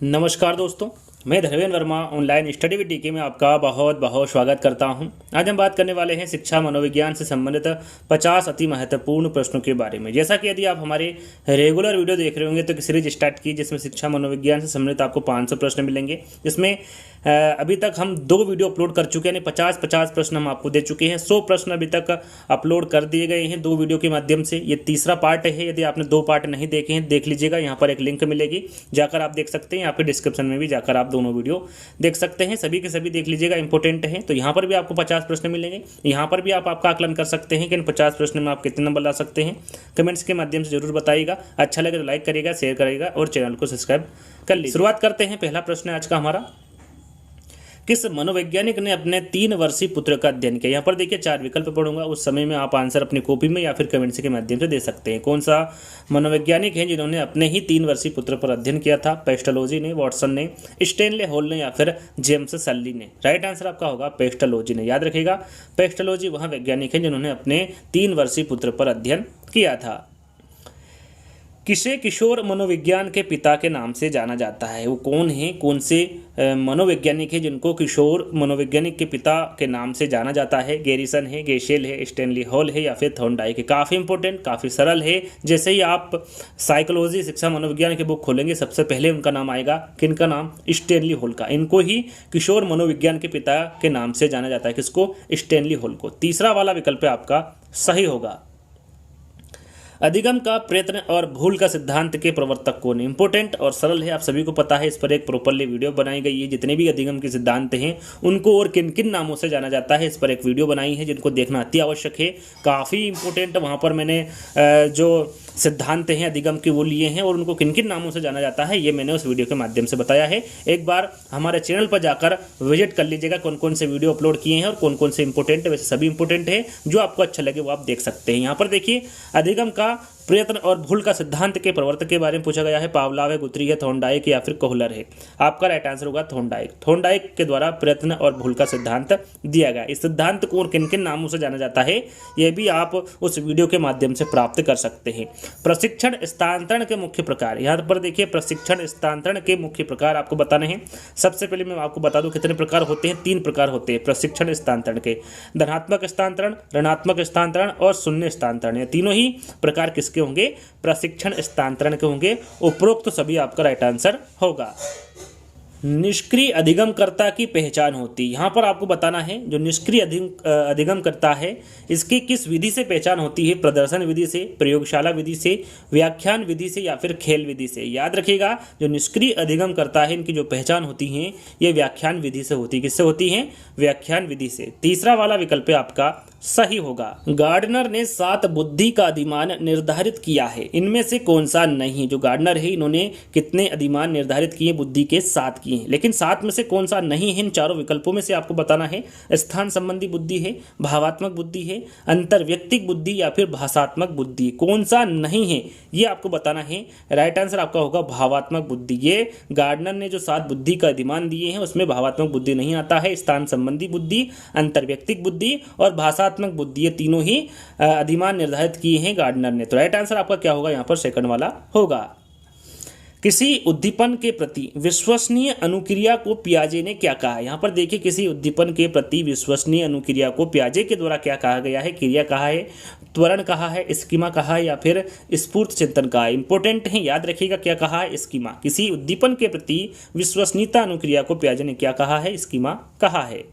नमस्कार दोस्तों, मैं Dharmendra Verma online study with DK में आपका बहुत बहुत स्वागत करता हूं। आज हम बात करने वाले हैं शिक्षा मनोविज्ञान से संबंधित 50 अति महत्वपूर्ण प्रश्नों के बारे में। जैसा कि यदि आप हमारे रेगुलर वीडियो देख रहे होंगे तो एक सीरीज स्टार्ट की जिसमें शिक्षा मनोविज्ञान से संबंधित आपको 500 प्रश्न मिलेंगे। इसमें अभी तक हम 2 वीडियो अपलोड कर चुके हैं, यानी 50 प्रश्न हम आपको दे चुके हैं। 100 प्रश्न अभी तक अपलोड कर दिए गए हैं 2 वीडियो के माध्यम से। ये तीसरा पार्ट है। यदि आपने 2 पार्ट नहीं देखे हैं देख लीजिएगा, यहाँ पर एक लिंक मिलेगी, जाकर आप देख सकते हैं। आपके डिस्क्रिप्शन में भी जाकर आप दोनों वीडियो देख सकते हैं। सभी के सभी देख लीजिएगा, इंपॉर्टेंट है। तो यहाँ पर भी आपको 50 प्रश्न मिलेंगे। यहाँ पर भी आप आपका आकलन कर सकते हैं कि इन 50 प्रश्न में आप कितने नंबर ला सकते हैं। कमेंट्स के माध्यम से जरूर बताइएगा। अच्छा लगे तो लाइक करिएगा, शेयर करिएगा और चैनल को सब्सक्राइब कर लीजिए। शुरुआत करते हैं। पहला प्रश्न है आज का हमारा, किस मनोवैज्ञानिक ने अपने 3 वर्षीय पुत्र का अध्ययन किया। यहाँ पर देखिए 4 विकल्प पढ़ूंगा, उस समय में आप आंसर अपनी कॉपी में या फिर कमेंट्स के माध्यम से दे सकते हैं। कौन सा मनोवैज्ञानिक है जिन्होंने अपने ही 3 वर्षीय पुत्र पर अध्ययन किया था? पेस्टलोजी ने, वॉटसन ने, स्टेनले हॉल ने या फिर जेम्स सल्ली ने? राइट आंसर आपका होगा पेस्टलोजी ने। याद रखिएगा, पेस्टलोजी वह वैज्ञानिक है जिन्होंने अपने 3 वर्षीय पुत्र पर अध्ययन किया था। किसे किशोर मनोविज्ञान के पिता के नाम से जाना जाता है? वो कौन है, कौन से मनोवैज्ञानिक है जिनको किशोर मनोवैज्ञानिक के पिता के नाम से जाना जाता है? गैरिसन है, गेशेल है, स्टेनली हॉल है या फिर थॉर्नडाइक है? काफ़ी इंपॉर्टेंट, काफ़ी सरल है। जैसे ही आप साइकोलॉजी शिक्षा मनोविज्ञान की बुक खोलेंगे सबसे पहले उनका नाम आएगा। किनका नाम? स्टेनली हॉल का। इनको ही किशोर मनोविज्ञान के पिता के नाम से जाना जाता है। किसको? स्टेनली हॉल को। तीसरा वाला विकल्प आपका सही होगा। अधिगम का प्रयत्न और भूल का सिद्धांत के प्रवर्तक कौन है? इंपॉर्टेंट और सरल है, आप सभी को पता है। इस पर एक प्रॉपरली वीडियो बनाई गई है। जितने भी अधिगम के सिद्धांत हैं उनको और किन किन नामों से जाना जाता है, इस पर एक वीडियो बनाई है जिनको देखना अति आवश्यक है। काफ़ी इंपॉर्टेंट, वहाँ पर मैंने जो सिद्धांत हैं अधिगम के वो लिए हैं और उनको किन किन नामों से जाना जाता है ये मैंने उस वीडियो के माध्यम से बताया है। एक बार हमारे चैनल पर जाकर विजिट कर लीजिएगा, कौन कौन से वीडियो अपलोड किए हैं और कौन कौन से इंपॉर्टेंट है। वैसे सभी इंपॉर्टेंट है, जो आपको अच्छा लगे वो आप देख सकते हैं। यहाँ पर देखिए, अधिगम का प्रयत्न और भूल का सिद्धांत के प्रवर्तक के बारे में पूछा गया है। पावलाव है, गुथरी है, थॉर्नडाइक या फिर कोहलर है? आपका राइट आंसर होगा थॉर्नडाइक। थॉर्नडाइक के द्वारा प्रयत्न और भूल का सिद्धांत दिया गया। इस सिद्धांत को और किन किन नामों से जाना जाता है यह भी आप उस वीडियो के माध्यम से प्राप्त कर सकते हैं। प्रशिक्षण स्थानांतरण के मुख्य प्रकार, यहाँ पर देखिए प्रशिक्षण स्थानांतरण के मुख्य प्रकार आपको बताने हैं। सबसे पहले मैं आपको बता दूं कितने प्रकार होते हैं। 3 प्रकार होते हैं प्रशिक्षण स्थानांतरण के। धनात्मक स्थानांतरण, ऋणात्मक स्थानांतरण और शून्य स्थानांतरण। ये तीनों ही प्रकार किसके होंगे? प्रशिक्षण स्थानांतरण के होंगे। उपरोक्त सभी आपका राइट आंसर होगा। निष्क्रिय अधिगमकर्ता की पहचान होती है। यहाँ पर आपको बताना है जो निष्क्रिय अधिगमकर्ता है इसकी किस विधि से पहचान होती है? प्रदर्शन विधि से, प्रयोगशाला विधि से, व्याख्यान विधि से या फिर खेल विधि से? याद रखिएगा, जो निष्क्रिय अधिगमकर्ता है इनकी जो पहचान होती है ये व्याख्यान विधि से होती है। किससे होती है? व्याख्यान विधि से। तीसरा वाला विकल्प आपका सही होगा। गार्डनर ने 7 बुद्धि का अधिमान निर्धारित किया है, इनमें से कौन सा नहीं? जो गार्डनर है इन्होंने कितने अधिमान निर्धारित किए? बुद्धि के 7 किए हैं, लेकिन 7 में से कौन सा नहीं है? इन चारों विकल्पों में से आपको बताना है। स्थान संबंधी बुद्धि है, भावात्मक बुद्धि है, अंतर्व्यक्तिक बुद्धि या फिर भाषात्मक बुद्धि? कौन सा नहीं है ये आपको बताना है। राइट आंसर आपका होगा भावात्मक बुद्धि। ये गार्डनर ने जो 7 बुद्धि का अधिमान दिए हैं उसमें भावात्मक बुद्धि नहीं आता है। स्थान संबंधी बुद्धि, अंतर्व्यक्तिक बुद्धि और भाषात्मक बुद्धि, ये तीनों ही अधिमान निर्धारित किए हैं गार्डनर ने। तो राइट आंसर आपका क्या होगा? यहाँ पर सेकंड वाला होगा। किसी उद्दीपन के प्रति विश्वसनीय अनुक्रिया को पियाजे ने क्या कहा है? यहाँ पर देखिए, किसी उद्दीपन के प्रति विश्वसनीय अनुक्रिया को पियाजे के द्वारा क्या कहा गया है? क्रिया कहा है, त्वरण कहा है, स्कीमा कहा है या फिर स्फूर्त चिंतन कहा है? इंपॉर्टेंट है, याद रखिएगा क्या कहा है? स्कीमा। किसी उद्दीपन के प्रति विश्वसनीयता अनुक्रिया को पियाजे ने क्या कहा है? स्कीमा कहा है।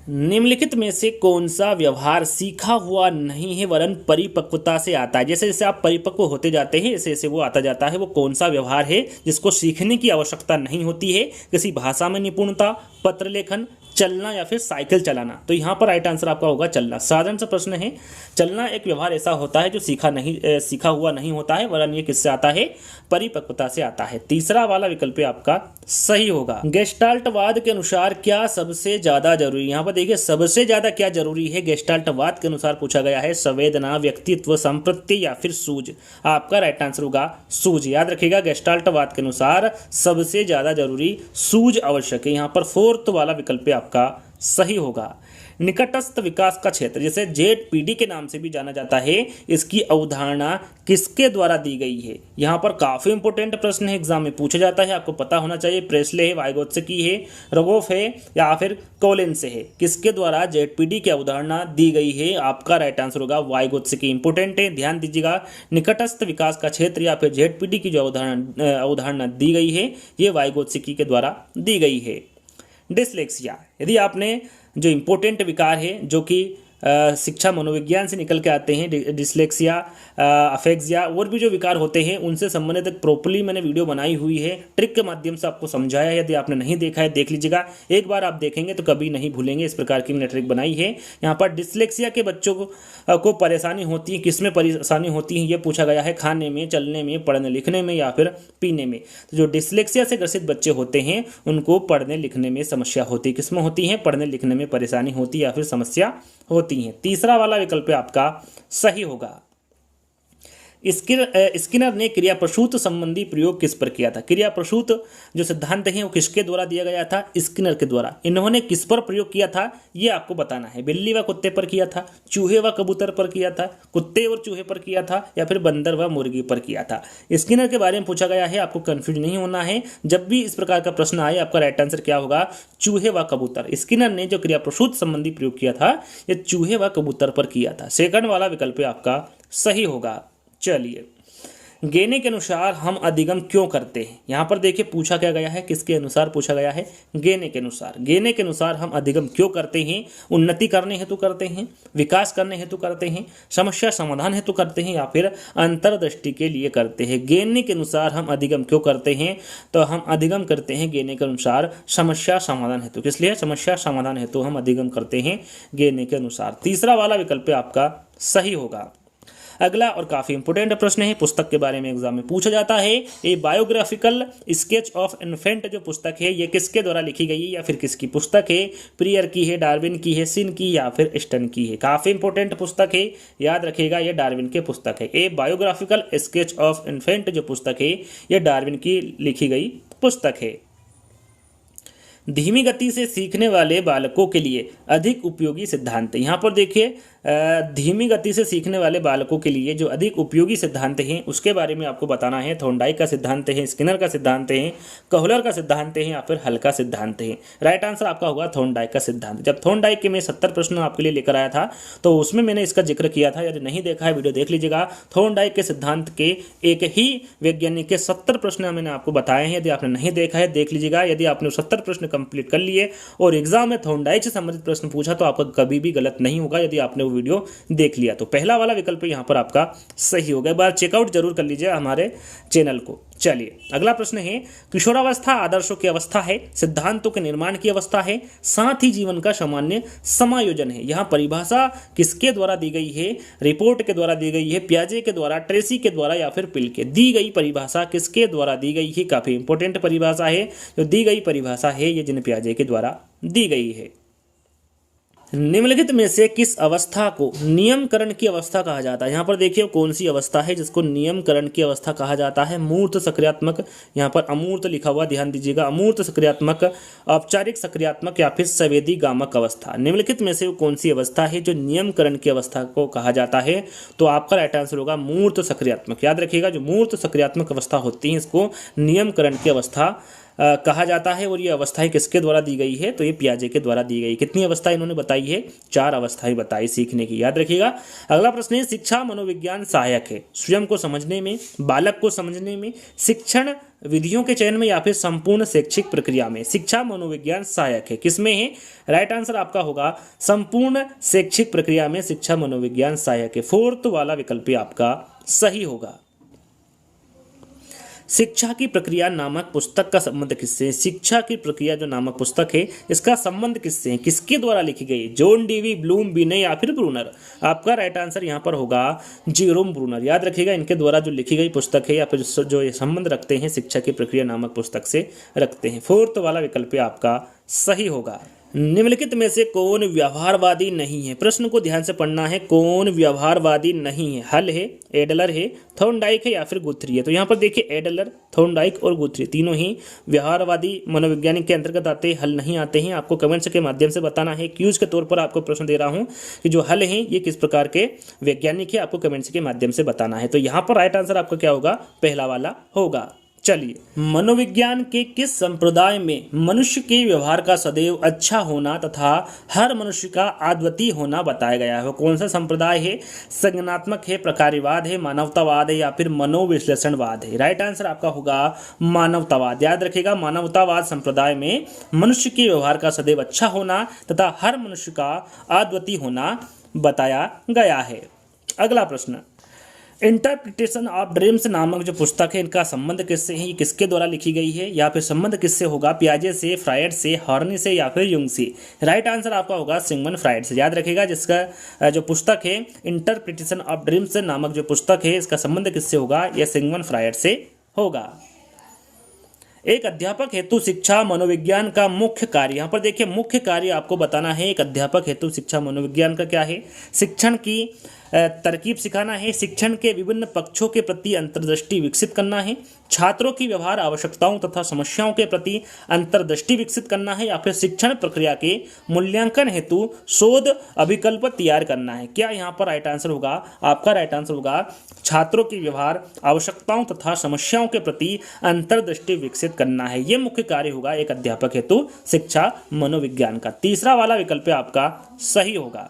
निम्नलिखित में से कौन सा व्यवहार सीखा हुआ नहीं है वरन परिपक्वता से आता है? जैसे जैसे आप परिपक्व होते जाते हैं ऐसे ऐसे वो आता जाता है। वो कौन सा व्यवहार है जिसको सीखने की आवश्यकता नहीं होती है? किसी भाषा में निपुणता, पत्र लेखन, चलना या फिर साइकिल चलाना? तो यहाँ पर राइट आंसर आपका होगा चलना। साधारण सा प्रश्न है। चलना एक व्यवहार ऐसा होता है जो सीखा हुआ नहीं होता है, वरन ये किससे आता है? परिपक्वता से आता है। तीसरा वाला विकल्प आपका सही होगा। गेस्टाल्टवाद के अनुसार क्या सबसे ज्यादा जरूरी? यहाँ पर देखिए, सबसे ज्यादा क्या जरूरी है गेस्टाल्टवाद के अनुसार पूछा गया है। संवेदना, व्यक्तित्व, संप्रत्ति या फिर सूझ? आपका राइट आंसर होगा सूझ। याद रखिएगा, गेस्टाल्टवाद के अनुसार सबसे ज्यादा जरूरी सूझ आवश्यक है। यहाँ पर 4th वाला विकल्प आपका सही होगा। निकटस्थ विकास का क्षेत्र, जैसे जेडपीडी के नाम से भी जाना जाता है, इसकी अवधारणा किसके द्वारा दी गई है। यहाँ पर काफी इंपॉर्टेंट प्रश्न है, एग्जाम में पूछा जाता है, आपको पता होना चाहिए। प्रेसले है, वाइगोत्स्की है, रोगोफ है या फिर कोलिन से है, किसके द्वारा जेडपीडी की अवधारणा दी गई है। आपका राइट आंसर होगा वाइगोत्स्की। इंपॉर्टेंट है, ध्यान दीजिएगा। निकटस्थ विकास का क्षेत्र या फिर जेडपीडी की जो अवधारणा दी गई है, ये वाइगोत्स्की के द्वारा दी गई है। डिसलेक्सिया, यदि आपने जो इम्पोर्टेंट विकार है जो कि शिक्षा मनोविज्ञान से निकल के आते हैं, डिसलेक्सिया, अफेक्सिया और भी जो विकार होते हैं उनसे संबंधित एक प्रॉपर्ली मैंने वीडियो बनाई हुई है, ट्रिक के माध्यम से आपको समझाया है। यदि आपने नहीं देखा है देख लीजिएगा, एक बार आप देखेंगे तो कभी नहीं भूलेंगे। इस प्रकार की मैंने ट्रिक बनाई है। यहाँ पर डिसलेक्सिया के बच्चों को परेशानी होती है, किसमें परेशानी होती है ये पूछा गया है, खाने में, चलने में, पढ़ने लिखने में या फिर पीने में। तो जो डिसलेक्सिया से ग्रसित बच्चे होते हैं उनको पढ़ने लिखने में समस्या होती है। किसमें होती है? पढ़ने लिखने में परेशानी होती है या फिर समस्या होती है। तीसरा वाला विकल्प आपका सही होगा। स्किनर ने क्रिया प्रसूत संबंधी प्रयोग किस पर किया था? क्रिया प्रसूत जो सिद्धांत है वो किसके द्वारा दिया गया था? स्किनर के द्वारा। इन्होंने किस पर प्रयोग किया था ये आपको बताना है। बिल्ली व कुत्ते पर किया था, चूहे व कबूतर पर किया था, कुत्ते और चूहे पर किया था या फिर बंदर व मुर्गी पर किया था। स्किनर के बारे में पूछा गया है, आपको कंफ्यूज नहीं होना है। जब भी इस प्रकार का प्रश्न आए आपका राइट आंसर क्या होगा? चूहे व कबूतर। स्किनर ने जो क्रिया प्रसूत संबंधी प्रयोग किया था ये चूहे व कबूतर पर किया था। सेकंड वाला विकल्प आपका सही होगा। चलिए, गेने के अनुसार हम अधिगम क्यों करते हैं? यहाँ पर देखिए पूछा क्या गया है, किसके अनुसार पूछा गया है? गेने के अनुसार। गेने के अनुसार हम अधिगम क्यों करते हैं? उन्नति करने हेतु करते हैं, विकास करने हेतु करते हैं, समस्या समाधान हेतु करते हैं या फिर अंतर्दृष्टि के लिए करते हैं। गेने के अनुसार हम अधिगम क्यों करते हैं? तो हम अधिगम करते हैं गेने के अनुसार समस्या समाधान हेतु। किस लिए? समस्या समाधान हेतु हम अधिगम करते हैं गेने के अनुसार। तीसरा वाला विकल्प आपका सही होगा। अगला और काफी इंपोर्टेंट प्रश्न है, पुस्तक के बारे में एग्जाम में पूछा जाता है। ये बायोग्राफिकल स्केच ऑफ इन्फेंट जो पुस्तक है ये किसके द्वारा लिखी गई है या फिर किसकी पुस्तक है? प्रियर की है, डार्विन की है, सिन की या फिर स्टन की है? काफी इंपोर्टेंट पुस्तक है, याद रखिएगा ये डार्विन की पुस्तक है। ये बायोग्राफिकल स्केच ऑफ इन्फेंट जो पुस्तक है ये डार्विन की लिखी गई पुस्तक है। धीमी गति से सीखने वाले बालकों के लिए अधिक उपयोगी सिद्धांत। यहाँ पर देखिए धीमी गति से सीखने वाले बालकों के लिए जो अधिक उपयोगी सिद्धांत हैं उसके बारे में आपको बताना है। थॉर्नडाइक का सिद्धांत है, स्किनर का सिद्धांत है, कोहलर का सिद्धांत है या फिर हल का सिद्धांत है? राइट आंसर आपका होगा थॉर्नडाइक का सिद्धांत। जब थॉर्नडाइक के मैं 70 प्रश्न आपके लिए लेकर आया था तो उसमें मैंने इसका जिक्र किया था। यदि नहीं देखा है वीडियो देख लीजिएगा। थॉर्नडाइक के सिद्धांत के एक ही वैज्ञानिक के 70 प्रश्न मैंने आपको बताए हैं। यदि आपने नहीं देखा है देख लीजिएगा। यदि आपने 70 प्रश्न कंप्लीट कर लिए और एग्जाम में थॉर्नडाइक से संबंधित प्रश्न पूछा तो आपका कभी भी गलत नहीं होगा यदि आपने वो वीडियो देख लिया। तो पहला वाला विकल्प यहाँ पर आपका सही होगा। एक बार चेकआउट जरूर कर लीजिए हमारे चैनल को। चलिए, अगला प्रश्न है, किशोरावस्था आदर्शों की अवस्था है, सिद्धांतों के निर्माण की अवस्था है, साथ ही जीवन का सामान्य समायोजन है। यहाँ परिभाषा किसके द्वारा दी गई है? रिपोर्ट के द्वारा दी गई है, पियाजे के द्वारा, ट्रेसी के द्वारा या फिर पिल के? दी गई परिभाषा किसके द्वारा दी गई है? काफी इंपोर्टेंट परिभाषा है। जो दी गई परिभाषा है ये जिन पियाजे के द्वारा दी गई है। निम्नलिखित में से किस अवस्था को नियमकरण की अवस्था कहा जाता है? यहाँ पर देखिए कौन सी अवस्था है जिसको नियमकरण की अवस्था कहा जाता है? मूर्त सक्रियात्मक, यहाँ पर अमूर्त लिखा हुआ ध्यान दीजिएगा। अमूर्त सक्रियात्मक, औपचारिक सक्रियात्मक या फिर संवेदी गामक अवस्था। निम्नलिखित में से कौन सी अवस्था है जो नियमकरण की अवस्था को कहा जाता है? तो आपका राइट आंसर होगा मूर्त सक्रियात्मक। याद रखिएगा जो मूर्त सक्रियात्मक अवस्था होती है इसको नियमकरण की अवस्था कहा जाता है। और ये अवस्थाएं किसके द्वारा दी गई है? तो ये पियाजे के द्वारा दी गई। कितनी अवस्थाएं इन्होंने बताई है? 4 अवस्थाएं बताई सीखने की, याद रखिएगा। अगला प्रश्न है, शिक्षा मनोविज्ञान सहायक है स्वयं को समझने में, बालक को समझने में, शिक्षण विधियों के चयन में या फिर संपूर्ण शैक्षिक प्रक्रिया में? शिक्षा मनोविज्ञान सहायक है, किसमें है? राइट आंसर आपका होगा संपूर्ण शैक्षिक प्रक्रिया में शिक्षा मनोविज्ञान सहायक है। फोर्थ वाला विकल्प आपका सही होगा। शिक्षा की प्रक्रिया नामक पुस्तक का संबंध किससे? शिक्षा की प्रक्रिया जो नामक पुस्तक है इसका संबंध किससे है? किसके द्वारा लिखी गई? जॉन डीवी, ब्लूम, बिने या फिर ब्रूनर? आपका राइट आंसर यहाँ पर होगा जेरोम ब्रूनर। याद रखिएगा इनके द्वारा जो लिखी गई पुस्तक है या फिर जो ये संबंध रखते हैं शिक्षा की प्रक्रिया नामक पुस्तक से रखते हैं। फोर्थ वाला विकल्प आपका सही होगा। निम्नलिखित में से कौन व्यवहारवादी नहीं है? प्रश्न को ध्यान से पढ़ना है। कौन व्यवहारवादी नहीं है? हल है, एडलर है, थॉर्नडाइक है या फिर गुथ्री है? तो यहाँ पर देखिए एडलर, थॉर्नडाइक और गुथ्री तीनों ही व्यवहारवादी मनोवैज्ञानिक के अंतर्गत आते हैं। हल नहीं आते हैं। आपको कमेंट्स के माध्यम से बताना है। क्यूज के तौर पर आपको प्रश्न दे रहा हूँ कि जो हल हैं ये किस प्रकार के वैज्ञानिक है, आपको कमेंट्स के माध्यम से बताना है। तो यहाँ पर राइट आंसर आपका क्या होगा? पहला वाला होगा। चलिए, मनोविज्ञान के किस संप्रदाय में मनुष्य के व्यवहार का सदैव अच्छा होना तथा हर मनुष्य का अद्वितीय होना बताया गया है? वो कौन सा संप्रदाय है? संज्ञानात्मक है, प्रकार्यवाद है, मानवतावाद है या फिर मनोविश्लेषणवाद है? राइट आंसर आपका होगा मानवतावाद। याद रखिएगा, मानवतावाद संप्रदाय में मनुष्य के व्यवहार का सदैव अच्छा होना तथा हर मनुष्य का अद्वितीय होना बताया गया है। अगला प्रश्न, इंटरप्रिटेशन ऑफ ड्रीम्स नामक जो पुस्तक है इनका संबंध किससे है? ये किसके द्वारा लिखी गई है या फिर संबंध किससे होगा? पियाजे से, फ्रायड से, हॉर्नी से या फिर युंग से? राइट आंसर आपका होगा सिगमंड फ्रायड से। याद रखिएगा, जिसका जो पुस्तक है इंटरप्रिटेशन ऑफ ड्रीम्स नामक जो पुस्तक है इसका संबंध किससे होगा? यह सिगमंड फ्रायड से होगा। एक अध्यापक हेतु शिक्षा मनोविज्ञान का मुख्य कार्य, यहाँ पर देखिए मुख्य कार्य आपको बताना है। एक अध्यापक हेतु शिक्षा मनोविज्ञान का क्या है? शिक्षण की तरकीब सिखाना है, शिक्षण के विभिन्न पक्षों के प्रति अंतर्दृष्टि विकसित करना है, छात्रों की व्यवहार आवश्यकताओं तथा समस्याओं के प्रति अंतर्दृष्टि विकसित करना है या फिर शिक्षण प्रक्रिया के मूल्यांकन हेतु शोध अभिकल्प तैयार करना है? क्या यहाँ पर राइट आंसर होगा? आपका राइट आंसर होगा छात्रों की व्यवहार आवश्यकताओं तथा समस्याओं के प्रति अंतर्दृष्टि विकसित करना है। यह मुख्य कार्य होगा एक अध्यापक हेतु शिक्षा मनोविज्ञान का। तीसरा वाला विकल्प आपका सही होगा।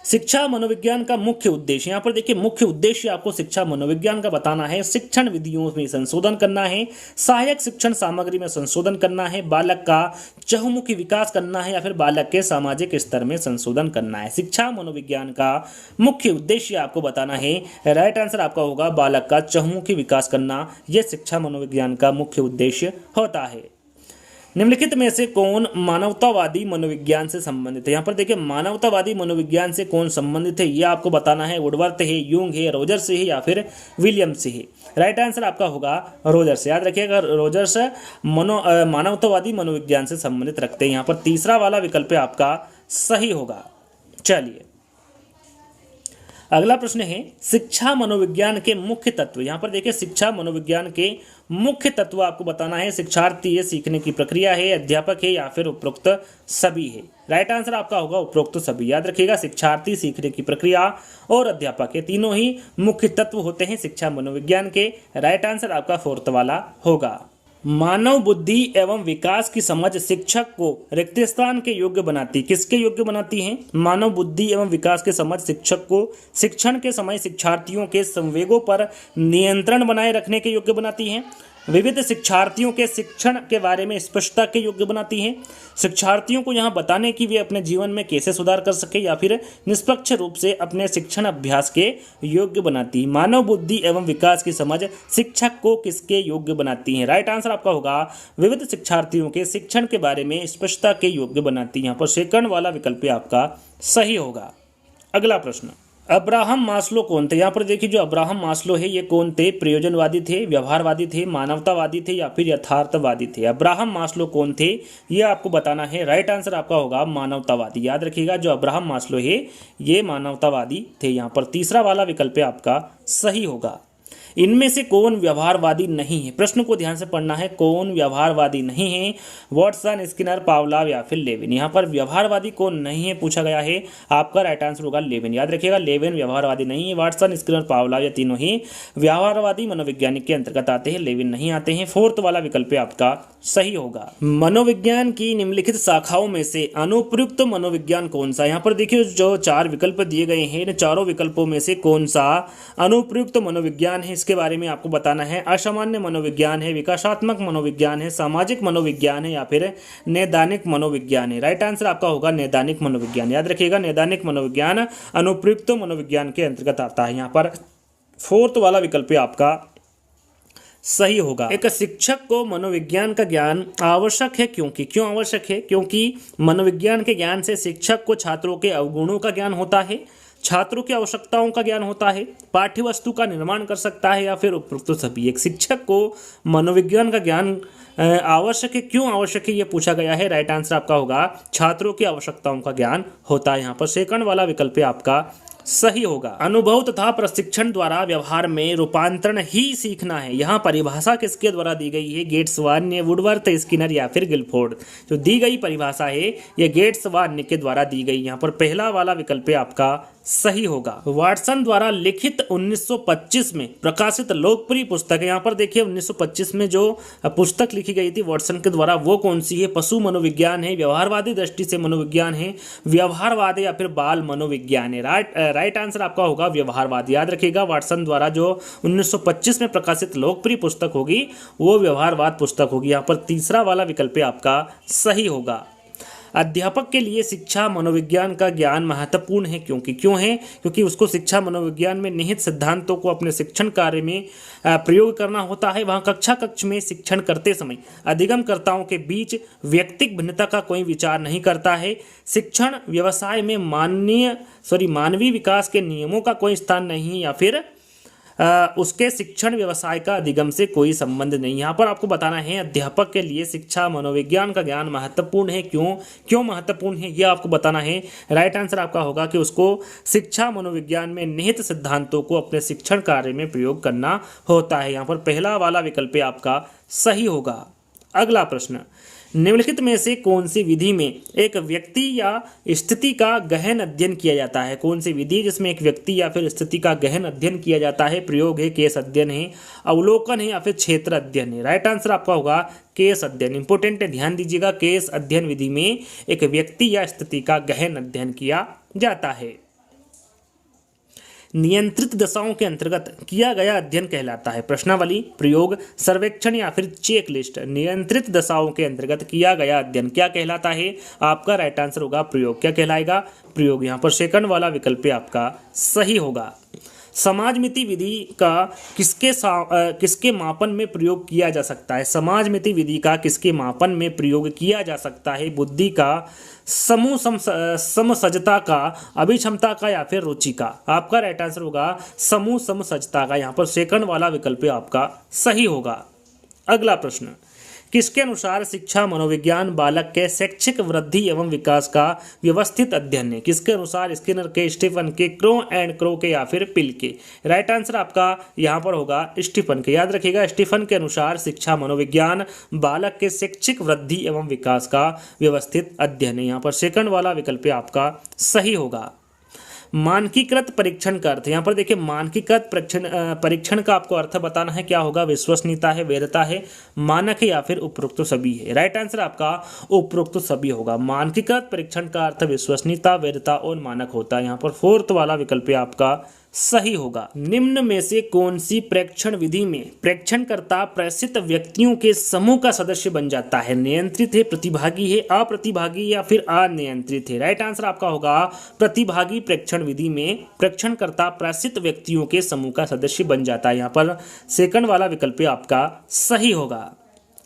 शिक्षा मनोविज्ञान का मुख्य उद्देश्य, यहाँ पर देखिए मुख्य उद्देश्य आपको शिक्षा मनोविज्ञान का बताना है। शिक्षण विधियों में संशोधन करना है, सहायक शिक्षण सामग्री में संशोधन करना है, बालक का चहुमुखी विकास करना है या फिर बालक के सामाजिक स्तर में संशोधन करना है। शिक्षा मनोविज्ञान का मुख्य उद्देश्य आपको बताना है। राइट आंसर आपका होगा बालक का चहुमुखी विकास करना। यह शिक्षा मनोविज्ञान का मुख्य उद्देश्य होता है। निम्नलिखित में से कौन मानवतावादी मनोविज्ञान से संबंधित है? यहाँ पर देखिए मानवतावादी मनोविज्ञान से कौन संबंधित है ये आपको बताना है। वुडवर्थ है, यूंग है, रोजर्स है या फिर विलियम्स है? राइट आंसर आपका होगा रोजर्स। याद रखिएगा, रोजर्स मानवतावादी मनोविज्ञान से संबंधित रखते हैं। यहाँ पर तीसरा वाला विकल्प आपका सही होगा। चलिए, अगला प्रश्न है शिक्षा मनोविज्ञान के मुख्य तत्व। यहाँ पर देखिए शिक्षा मनोविज्ञान के मुख्य तत्व आपको बताना है। शिक्षार्थी है, सीखने की प्रक्रिया है, अध्यापक है या फिर उपरोक्त सभी है? राइट आंसर आपका होगा उपरोक्त सभी। याद रखिएगा, शिक्षार्थी, सीखने की प्रक्रिया और अध्यापक, ये तीनों ही मुख्य तत्व होते हैं शिक्षा मनोविज्ञान के। राइट आंसर आपका फोर्थ वाला होगा। मानव बुद्धि एवं विकास की समझ शिक्षक को रिक्त स्थान के योग्य बनाती, किसके योग्य बनाती है? मानव बुद्धि एवं विकास की समझ शिक्षक को शिक्षण के समय शिक्षार्थियों के संवेगों पर नियंत्रण बनाए रखने के योग्य बनाती है, विविध शिक्षार्थियों के शिक्षण के बारे में स्पष्टता के योग्य बनाती हैं, शिक्षार्थियों को यहाँ बताने कि वे अपने जीवन में कैसे सुधार कर सके या फिर निष्पक्ष रूप से अपने शिक्षण अभ्यास के योग्य बनाती। मानव बुद्धि एवं विकास की समझ शिक्षक को किसके योग्य बनाती है? राइट आंसर आपका होगा विविध शिक्षार्थियों के शिक्षण के बारे में स्पष्टता के योग्य बनाती। यहाँ पर सेकंड वाला विकल्प आपका सही होगा। अगला प्रश्न, अब्राहम मास्लो कौन थे? यहाँ पर देखिए जो अब्राहम मास्लो है ये कौन थे? प्रयोजनवादी थे, व्यवहारवादी थे, मानवतावादी थे या फिर यथार्थवादी थे? अब्राहम मास्लो कौन थे ये आपको बताना है। राइट आंसर आपका होगा मानवतावादी। याद रखिएगा, जो अब्राहम मास्लो है ये मानवतावादी थे। यहाँ पर तीसरा वाला विकल्प आपका सही होगा। इनमें से कौन व्यवहारवादी नहीं है? प्रश्न को ध्यान से पढ़ना है। कौन व्यवहारवादी नहीं है? वाटसन, स्किनर, पावलोव या फिर लेविन? यहाँ पर व्यवहारवादी कौन नहीं है पूछा गया है। आपका राइट आंसर होगा लेविन। याद रखिएगा, लेविन व्यवहारवादी नहीं है। वाटसन, स्किनर, पावलोव ये तीनों ही व्यवहारवादी मनोविज्ञानिक के अंतर्गत आते हैं, लेविन नहीं आते हैं। फोर्थ वाला विकल्प आपका सही होगा। मनोविज्ञान की निम्नलिखित शाखाओं में से अनुप्रयुक्त मनोविज्ञान कौन सा? यहाँ पर देखिए जो चार विकल्प दिए गए हैं, इन चारों विकल्पों में से कौन सा अनुप्रयुक्त मनोविज्ञान है इसके बारे में आपको बताना है। असामान्य मनोविज्ञान है, विकासात्मक मनोविज्ञान है, सामाजिक मनोविज्ञान है या फिर नैदानिक मनोविज्ञान है? राइट आंसर आपका होगा नैदानिक मनोविज्ञान। याद रखिएगा, नैदानिक मनोविज्ञान अनुप्रयुक्त मनोविज्ञान के अंतर्गत आता है। यहाँ पर फोर्थ वाला विकल्प आपका सही होगा। एक शिक्षक को मनोविज्ञान का ज्ञान आवश्यक है, क्यों आवश्यक है? क्योंकि मनोविज्ञान के ज्ञान से शिक्षक को छात्रों के अवगुणों का ज्ञान होता है, छात्रों की आवश्यकताओं का ज्ञान होता है, पाठ्य वस्तु का निर्माण कर सकता है, या फिर उपरोक्त सभी। एक शिक्षक को मनोविज्ञान का ज्ञान आवश्यक है, क्यों आवश्यक है ये पूछा गया है। राइट आंसर आपका होगा छात्रों की आवश्यकताओं का ज्ञान होता है। यहाँ पर सेकंड वाला विकल्प आपका सही होगा। अनुभव तथा प्रशिक्षण द्वारा व्यवहार में रूपांतरण ही सीखना है। यहाँ परिभाषा किसके द्वारा दी गई है, गेट्स वार्न्य, वुडवर्थ, स्किनर या फिर गिलफोर्ड। जो दी गई परिभाषा है ये गेट्स वार्न्य के द्वारा दी गई। यहाँ पर पहला वाला विकल्प आपका सही होगा। वाटसन द्वारा लिखित 1925 में प्रकाशित लोकप्रिय पुस्तक है। यहाँ पर देखिए 1925 में जो पुस्तक लिखी गई थी वाटसन के द्वारा वो कौन सी है, पशु मनोविज्ञान है, व्यवहारवादी दृष्टि से मनोविज्ञान है, व्यवहारवाद या फिर बाल मनोविज्ञान है। राइट आंसर आपका होगा व्यवहारवाद। याद रखिएगा वाटसन द्वारा जो 1925 में प्रकाशित लोकप्रिय पुस्तक होगी वो व्यवहारवाद पुस्तक होगी। यहाँ पर तीसरा वाला विकल्प आपका सही होगा। अध्यापक के लिए शिक्षा मनोविज्ञान का ज्ञान महत्वपूर्ण है, क्यों है, क्योंकि उसको शिक्षा मनोविज्ञान में निहित सिद्धांतों को अपने शिक्षण कार्य में प्रयोग करना होता है। वहाँ कक्ष में शिक्षण करते समय अधिगमकर्ताओं के बीच व्यक्तिक भिन्नता का कोई विचार नहीं करता है। शिक्षण व्यवसाय में मानवीय विकास के नियमों का कोई स्थान नहीं, या फिर उसके शिक्षण व्यवसाय का अधिगम से कोई संबंध नहीं। यहाँ पर आपको बताना है अध्यापक के लिए शिक्षा मनोविज्ञान का ज्ञान महत्वपूर्ण है, क्यों महत्वपूर्ण है ये आपको बताना है। राइट आंसर आपका होगा कि उसको शिक्षा मनोविज्ञान में निहित सिद्धांतों को अपने शिक्षण कार्य में प्रयोग करना होता है। यहाँ पर पहला वाला विकल्प आपका सही होगा। अगला प्रश्न, निम्नलिखित में से कौन सी विधि में एक व्यक्ति या स्थिति का गहन अध्ययन किया जाता है। कौन सी विधि जिसमें एक व्यक्ति या फिर स्थिति का गहन अध्ययन किया जाता है। प्रयोग है, केस अध्ययन है, अवलोकन है, या फिर क्षेत्र अध्ययन है। राइट आंसर आपका होगा केस अध्ययन। इंपोर्टेंट है, ध्यान दीजिएगा। केस अध्ययन विधि में एक व्यक्ति या स्थिति का गहन अध्ययन किया जाता है। नियंत्रित दशाओं के अंतर्गत किया गया अध्ययन कहलाता है। प्रश्नावली, प्रयोग, सर्वेक्षण या फिर चेक लिस्ट। नियंत्रित दशाओं के अंतर्गत किया गया अध्ययन क्या कहलाता है। आपका राइट आंसर होगा प्रयोग। क्या कहलाएगा, प्रयोग। यहाँ पर सेकंड वाला विकल्प आपका सही होगा। समाजमिति विधि का किसके मापन में प्रयोग किया जा सकता है। समाजमिति विधि का किसके मापन में प्रयोग किया जा सकता है। बुद्धि का, समूह समसजता का, अभिक्षमता का, या फिर रुचि का। आपका राइट आंसर होगा समूह समसजता का। यहाँ पर सेकंड वाला विकल्प आपका सही होगा। अगला प्रश्न, किसके अनुसार शिक्षा मनोविज्ञान बालक के शैक्षिक वृद्धि एवं विकास का व्यवस्थित अध्ययन है। किसके अनुसार, स्किनर के, स्टीफन के, क्रो के, या फिर पिल के। राइट आंसर आपका यहाँ पर होगा स्टीफन के। याद रखिएगा स्टीफन के अनुसार शिक्षा मनोविज्ञान बालक के शैक्षिक वृद्धि एवं विकास का व्यवस्थित अध्ययन है। यहाँ पर सेकंड वाला विकल्प आपका सही होगा। मानकीकृत परीक्षण का अर्थ, यहाँ पर देखिए मानकीकृत परीक्षण का आपको अर्थ बताना है। क्या होगा, विश्वसनीयता है, वैधता है, मानक है, या फिर उपरोक्त सभी है। राइट आंसर आपका उपरोक्त सभी होगा। मानकीकृत परीक्षण का अर्थ विश्वसनीयता, वैधता और मानक होता है। यहाँ पर फोर्थ वाला विकल्प आपका सही होगा। निम्न में से कौन सी प्रेक्षण विधि में प्रेक्षणकर्ता प्रेषित व्यक्तियों के समूह का सदस्य बन जाता है। नियंत्रित है, प्रतिभागी है, अप्रतिभागी, या फिर अनियंत्रित है। राइट आंसर आपका होगा प्रतिभागी प्रेक्षण विधि में प्रेक्षणकर्ता प्रेषित व्यक्तियों के समूह का सदस्य बन जाता है। यहाँ पर सेकंड वाला विकल्प आपका सही होगा।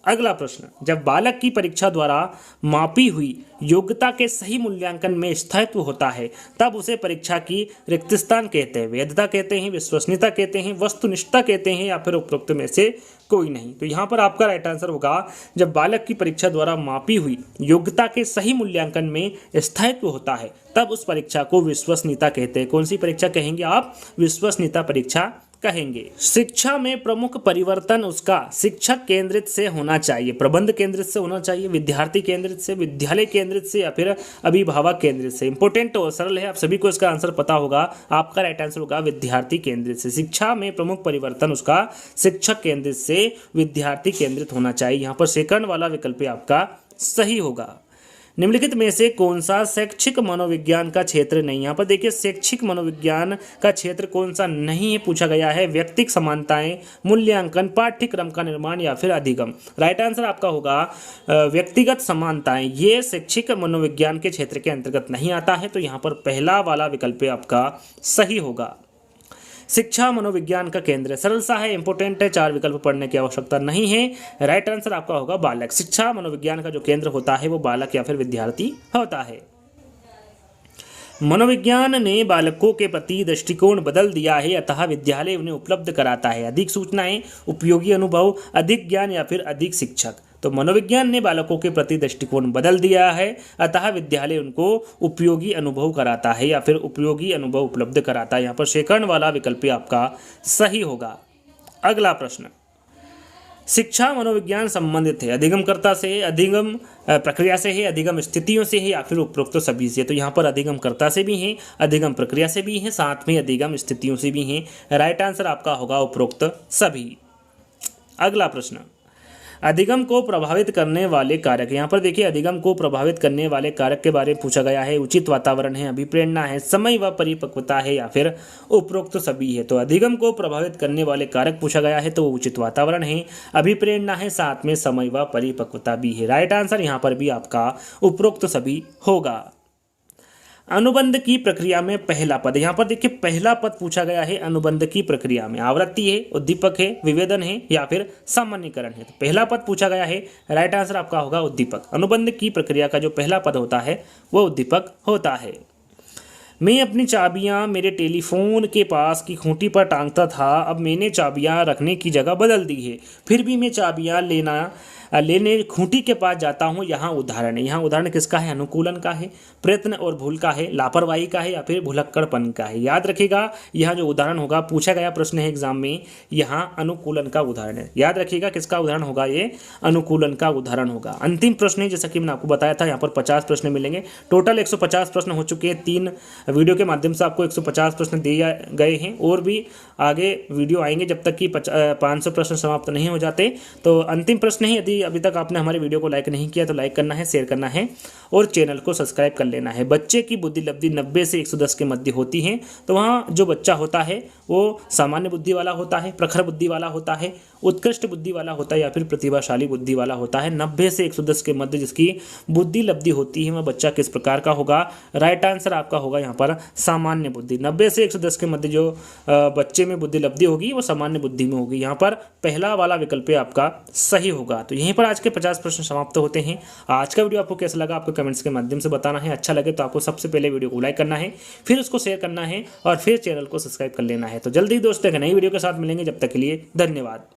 अगला प्रश्न, जब बालक की परीक्षा द्वारा मापी हुई योग्यता के सही मूल्यांकन में स्थायित्व होता है तब उसे परीक्षा की रिक्त स्थान कहते हैं, वैधता कहते हैं, विश्वसनीयता कहते हैं, वस्तुनिष्ठता कहते हैं, या फिर उपरोक्त में से कोई नहीं। तो यहाँ पर आपका राइट आंसर होगा जब बालक की परीक्षा द्वारा मापी हुई योग्यता के सही मूल्यांकन में स्थायित्व होता है तब उस परीक्षा को विश्वसनीयता कहते हैं। कौन सी परीक्षा कहेंगे आप, विश्वसनीयता परीक्षा कहेंगे। शिक्षा में प्रमुख परिवर्तन उसका शिक्षक केंद्रित से होना चाहिए, प्रबंध केंद्रित से होना चाहिए, विद्यार्थी केंद्रित से, विद्यालय केंद्रित से, या फिर अभिभावक केंद्रित से। इंपोर्टेंट और सरल है, आप सभी को इसका आंसर पता होगा। आपका राइट आंसर होगा विद्यार्थी केंद्रित से। शिक्षा में प्रमुख परिवर्तन उसका शिक्षक केंद्रित से विद्यार्थी केंद्रित होना चाहिए। यहाँ पर सेकंड वाला विकल्प आपका सही होगा। निम्नलिखित में से कौन सा शैक्षिक मनोविज्ञान का क्षेत्र नहीं। यहाँ पर देखिए शैक्षिक मनोविज्ञान का क्षेत्र कौन सा नहीं है पूछा गया है। व्यक्तिक समानताएं, मूल्यांकन, पाठ्यक्रम का निर्माण, या फिर अधिगम। राइट आंसर आपका होगा व्यक्तिगत समानताएं। ये शैक्षिक मनोविज्ञान के क्षेत्र के अंतर्गत नहीं आता है, तो यहाँ पर पहला वाला विकल्प आपका सही होगा। शिक्षा मनोविज्ञान का केंद्र सरल सा है, इंपोर्टेंट है, 4 विकल्प पढ़ने की आवश्यकता नहीं है। राइट आंसर आपका होगा बालक। शिक्षा मनोविज्ञान का जो केंद्र होता है वो बालक या फिर विद्यार्थी होता है। मनोविज्ञान ने बालकों के प्रति दृष्टिकोण बदल दिया है, अतः विद्यालय उन्हें उपलब्ध कराता है अधिक सूचनाएं, उपयोगी अनुभव, अधिक ज्ञान या फिर अधिक शिक्षक। तो मनोविज्ञान ने बालकों के प्रति दृष्टिकोण बदल दिया है, अतः विद्यालय उनको उपयोगी अनुभव कराता है या फिर उपयोगी अनुभव उपलब्ध कराता है। यहाँ पर सेकंड वाला विकल्प आपका सही होगा। अगला प्रश्न, शिक्षा मनोविज्ञान संबंधित है अधिगमकर्ता से, अधिगम प्रक्रिया से है, अधिगम स्थितियों से है या फिर उपरोक्त सभी से। तो यहाँ पर अधिगमकर्ता से भी है, अधिगम प्रक्रिया से भी है, साथ में अधिगम स्थितियों से भी है। राइट आंसर आपका होगा उपरोक्त सभी। अगला प्रश्न, अधिगम को प्रभावित करने वाले कारक। यहाँ पर देखिए अधिगम को प्रभावित करने वाले कारक के बारे में पूछा गया है। उचित वातावरण है, अभिप्रेरणा है, समय व परिपक्वता है या फिर उपरोक्त सभी है। तो अधिगम को प्रभावित करने वाले कारक पूछा गया है तो उचित वातावरण है, अभिप्रेरणा है, साथ में समय व परिपक्वता भी है। राइट आंसर यहाँ पर भी आपका उपरोक्त सभी होगा। अनुबंध की प्रक्रिया में पहला पद, यहाँ पर देखिए पहला पद पूछा गया है अनुबंध की प्रक्रिया में। आवृत्ति है, उद्दीपक है, विभेदन है या फिर सामान्यीकरण है। तो पहला पद पूछा गया है, राइट आंसर आपका होगा उद्दीपक। अनुबंध की प्रक्रिया का जो पहला पद होता है वो उद्दीपक होता है। मैं अपनी चाबियां मेरे टेलीफोन के पास की खूंटी पर टांगता था, अब मैंने चाबियां रखने की जगह बदल दी है, फिर भी मैं चाबियां लेने खूंटी के पास जाता हूँ। यहाँ उदाहरण है, यहाँ उदाहरण किसका है? अनुकूलन का है, प्रयत्न और भूल का है, लापरवाही का है या फिर भुलक्कड़पन का है। याद रखिएगा यहाँ जो उदाहरण होगा, पूछा गया प्रश्न है एग्जाम में, यहाँ अनुकूलन का उदाहरण है। याद रखिएगा किसका उदाहरण होगा? ये अनुकूलन का उदाहरण होगा। अंतिम प्रश्न है, जैसा कि मैंने आपको बताया था, यहाँ पर 50 प्रश्न मिलेंगे। टोटल 150 प्रश्न हो चुके हैं। 3 वीडियो के माध्यम से आपको 150 प्रश्न दिए गए हैं और भी आगे वीडियो आएंगे जब तक कि 500 प्रश्न समाप्त नहीं हो जाते। तो अंतिम प्रश्न है, यदि अभी तक आपने हमारे वीडियो को लाइक नहीं किया तो लाइक करना है, शेयर करना है और चैनल को सब्सक्राइब कर लेना है। बच्चे की बुद्धि लब्धि 90 से 110 के मध्य होती है। तो वहाँ जो बच्चा होता है वो सामान्य बुद्धि वाला होता है, प्रखर बुद्धि वाला होता है, उत्कृष्ट बुद्धि वाला होता है या फिर प्रतिभाशाली बुद्धि वाला होता है। 90 से 110 के मध्य जिसकी बुद्धि लब्धि होती है वह बच्चा किस प्रकार का होगा? राइट आंसर आपका होगा यहाँ पर सामान्य बुद्धि। 90 से 110 के मध्य जो बच्चे में बुद्धि लब्धि होगी वो सामान्य बुद्धि में होगी। यहाँ पर पहला वाला विकल्प आपका सही होगा। तो यहीं पर आज के 50 प्रश्न समाप्त होते हैं। आज का वीडियो आपको कैसा लगा आपको कमेंट्स के माध्यम से बताना है। अच्छा लगे तो आपको सबसे पहले वीडियो को लाइक करना है, फिर उसको शेयर करना है और फिर चैनल को सब्सक्राइब कर लेना है। तो जल्दी दोस्तों एक नई वीडियो के साथ मिलेंगे, जब तक के लिए धन्यवाद।